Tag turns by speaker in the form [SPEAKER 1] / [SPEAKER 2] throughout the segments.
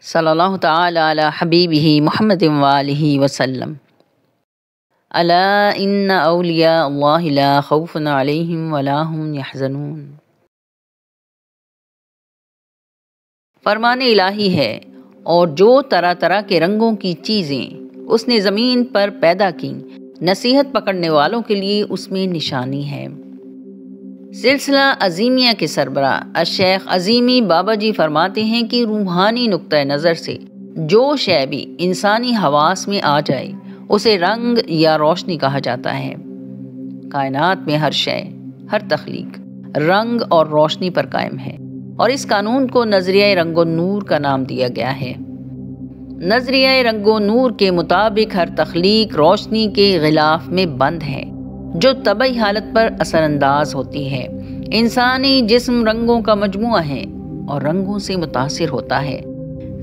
[SPEAKER 1] صلی اللہ تعالی علی حبیبہ محمد وآلہ وسلم۔ الا ان اولیاء اللہ لا خوف علیہم ولا هم یحزنون۔ فرمان الہی ہے، اور جو طرح طرح کے رنگوں کی چیزیں اس نے زمین پر پیدا کی، نصیحت پکڑنے والوں کے لیے اس میں نشانی ہے۔ سلسلہ عظیمیہ کے سربراہ الشیخ عظیمی بابا جی فرماتے ہیں کہ روحانی نقطۂ نظر سے جو شے بھی انسانی حواس میں آ جائے اسے رنگ یا روشنی کہا جاتا ہے۔ کائنات میں ہر شے، ہر تخلیق رنگ اور روشنی پر قائم ہے، اور اس قانون کو نظریہ رنگ و نور کا نام دیا گیا ہے۔ نظریہ رنگ و نور کے مطابق ہر تخلیق روشنی کے غلاف میں بند ہے جو طبعی حالت پر اثر انداز ہوتی ہے۔ انسانی جسم رنگوں کا مجموعہ ہے اور رنگوں سے متاثر ہوتا ہے۔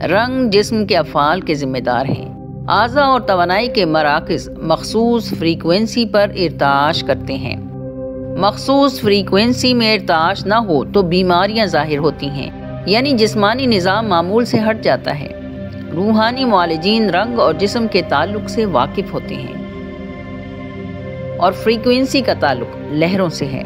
[SPEAKER 1] رنگ جسم کے افعال کے ذمہ دار ہیں۔ اعضاء اور توانائی کے مراکز مخصوص فریکوینسی پر ارتعاش کرتے ہیں۔ مخصوص فریکوینسی میں ارتعاش نہ ہو تو بیماریاں ظاہر ہوتی ہیں، یعنی جسمانی نظام معمول سے ہٹ جاتا ہے۔ روحانی معالجین رنگ اور جسم کے تعلق سے واقف ہوتے ہیں، اور فریکوینسی کا تعلق لہروں سے ہے۔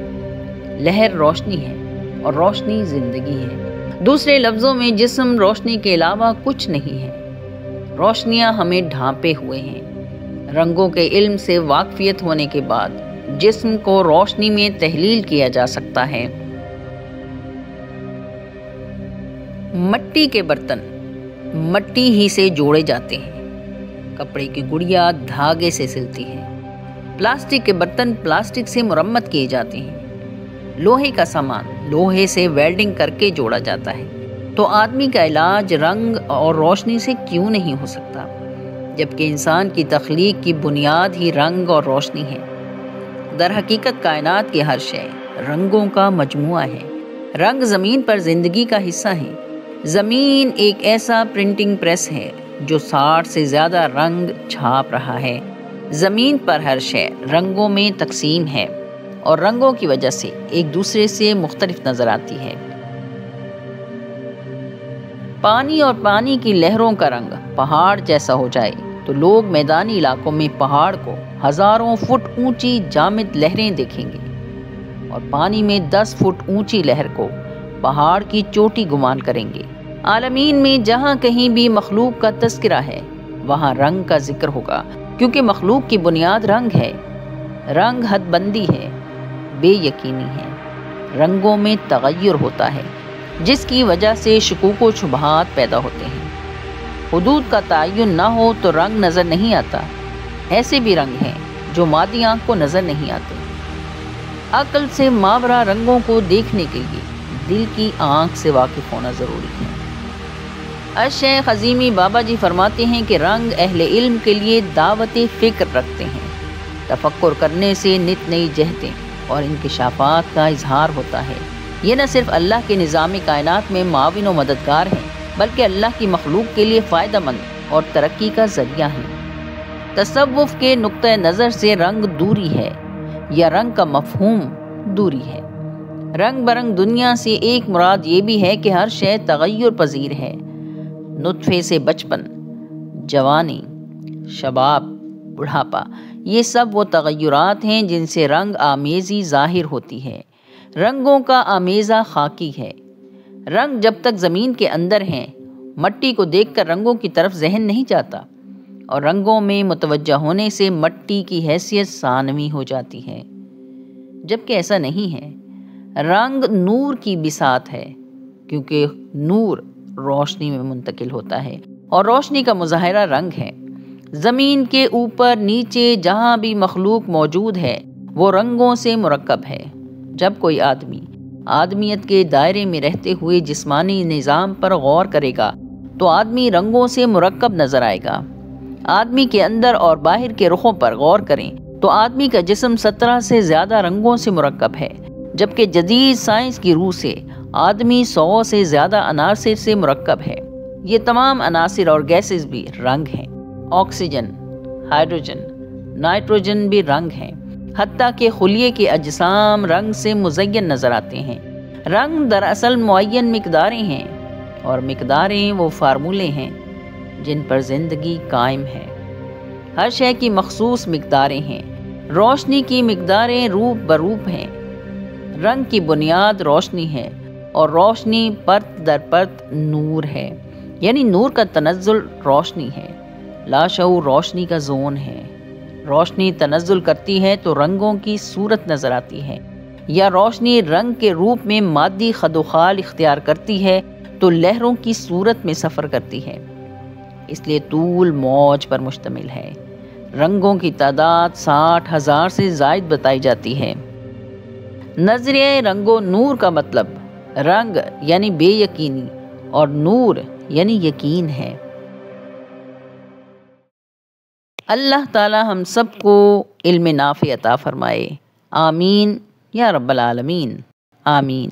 [SPEAKER 1] لہر روشنی ہے اور روشنی زندگی ہے۔ دوسرے لفظوں میں جسم روشنی کے علاوہ کچھ نہیں ہے۔ روشنیاں ہمیں ڈھانپے ہوئے ہیں۔ رنگوں کے علم سے واقفیت ہونے کے بعد جسم کو روشنی میں تحلیل کیا جا سکتا ہے۔ مٹی کے برتن مٹی ہی سے جوڑے جاتے ہیں۔ کپڑے کی گڑیا دھاگے سے سلتی ہے۔ پلاسٹک کے برتن پلاسٹک سے مرمت کیے جاتے ہیں۔ لوہے کا سامان لوہے سے ویلڈنگ کر کے جوڑا جاتا ہے۔ تو آدمی کا علاج رنگ اور روشنی سے کیوں نہیں ہو سکتا، جبکہ انسان کی تخلیق کی بنیاد ہی رنگ اور روشنی ہے۔ در حقیقت کائنات کی ہر شے رنگوں کا مجموعہ ہے۔ رنگ زمین پر زندگی کا حصہ ہے۔ زمین ایک ایسا پرنٹنگ پریس ہے جو 60 سے زیادہ رنگ چھاپ رہا ہے۔ زمین پر ہر شے رنگوں میں تقسیم ہے، اور رنگوں کی وجہ سے ایک دوسرے سے مختلف نظر آتی ہے۔ پانی اور پانی کی لہروں کا رنگ پہاڑ جیسا ہو جائے تو لوگ میدانی علاقوں میں پہاڑ کو ہزاروں فٹ اونچی جامد لہریں دیکھیں گے، اور پانی میں 10 فٹ اونچی لہر کو پہاڑ کی چوٹی گمان کریں گے۔ عالمین میں جہاں کہیں بھی مخلوق کا تذکرہ ہے وہاں رنگ کا ذکر ہوگا، کیونکہ مخلوق کی بنیاد رنگ ہے۔ رنگ حد بندی ہے، بے یقینی ہے۔ رنگوں میں تغیر ہوتا ہے جس کی وجہ سے شکوک و شبہات پیدا ہوتے ہیں۔ حدود کا تعین نہ ہو تو رنگ نظر نہیں آتا۔ ایسے بھی رنگ ہیں جو مادی آنکھ کو نظر نہیں آتے۔ عقل سے ماورا رنگوں کو دیکھنے کے لیے دل کی آنکھ سے واقف ہونا ضروری ہے۔ الشیخ عظیمی بابا جی فرماتے ہیں کہ رنگ اہل علم کے لیے دعوت فکر رکھتے ہیں۔ تفکر کرنے سے نت نئی جہتیں اور انکشافات کا اظہار ہوتا ہے۔ یہ نہ صرف اللہ کے نظام کائنات میں معاون و مددگار ہیں، بلکہ اللہ کی مخلوق کے لیے فائدہ مند اور ترقی کا ذریعہ ہیں۔ تصوف کے نقطۂ نظر سے رنگ دوری ہے، یا رنگ کا مفہوم دوری ہے۔ رنگ برنگ دنیا سے ایک مراد یہ بھی ہے کہ ہر شے تغیر پذیر ہے۔ نطفے سے بچپن، جوانی، شباب، بڑھاپا، یہ سب وہ تغیرات ہیں جن سے رنگ آمیزی ظاہر ہوتی ہے۔ رنگوں کا آمیزہ خاکی ہے۔ رنگ جب تک زمین کے اندر ہیں، مٹی کو دیکھ کر رنگوں کی طرف ذہن نہیں جاتا، اور رنگوں میں متوجہ ہونے سے مٹی کی حیثیت ثانوی ہو جاتی ہے، جبکہ ایسا نہیں ہے۔ رنگ نور کی بساط ہے، کیونکہ نور روشنی میں منتقل ہوتا ہے، اور روشنی کا مظاہرہ رنگ ہے۔ زمین کے اوپر نیچے جہاں بھی مخلوق موجود ہے وہ رنگوں سے مرکب ہے۔ جب کوئی آدمی آدمیت کے دائرے میں رہتے ہوئے جسمانی نظام پر غور کرے گا تو آدمی رنگوں سے مرکب نظر آئے گا۔ آدمی کے اندر اور باہر کے رخوں پر غور کریں تو آدمی کا جسم 17 سے زیادہ رنگوں سے مرکب ہے، جبکہ جدید سائنس کی روح سے آدمی 100 سے زیادہ عناصر سے مرکب ہے۔ یہ تمام عناصر اور گیسز بھی رنگ ہیں۔ آکسیجن، ہائیڈروجن، نائٹروجن بھی رنگ ہیں۔ حتیٰ کہ خلیے کے اجسام رنگ سے مزین نظر آتے ہیں۔ رنگ دراصل معین مقداریں ہیں۔ اور مقداریں وہ فارمولے ہیں جن پر زندگی قائم ہے۔ ہر شے کی مخصوص مقداریں ہیں۔ روشنی کی مقداریں روپ بروپ ہیں۔ رنگ کی بنیاد روشنی ہے اور روشنی پرت در پرت نور ہے، یعنی نور کا تنزل روشنی ہے۔ لاشعور روشنی کا زون ہے۔ روشنی تنزل کرتی ہے تو رنگوں کی صورت نظر آتی ہے، یا روشنی رنگ کے روپ میں مادی خدوخال اختیار کرتی ہے تو لہروں کی صورت میں سفر کرتی ہے۔ اس لیے طول موج پر مشتمل ہے۔ رنگوں کی تعداد 60,000 سے زائد بتائی جاتی ہے۔ نظریہ رنگ و نور کا مطلب رنگ یعنی بے یقینی اور نور یعنی یقین ہے۔ اللہ تعالی ہم سب کو علم نافع عطا فرمائے۔ آمین یا رب العالمین، آمین۔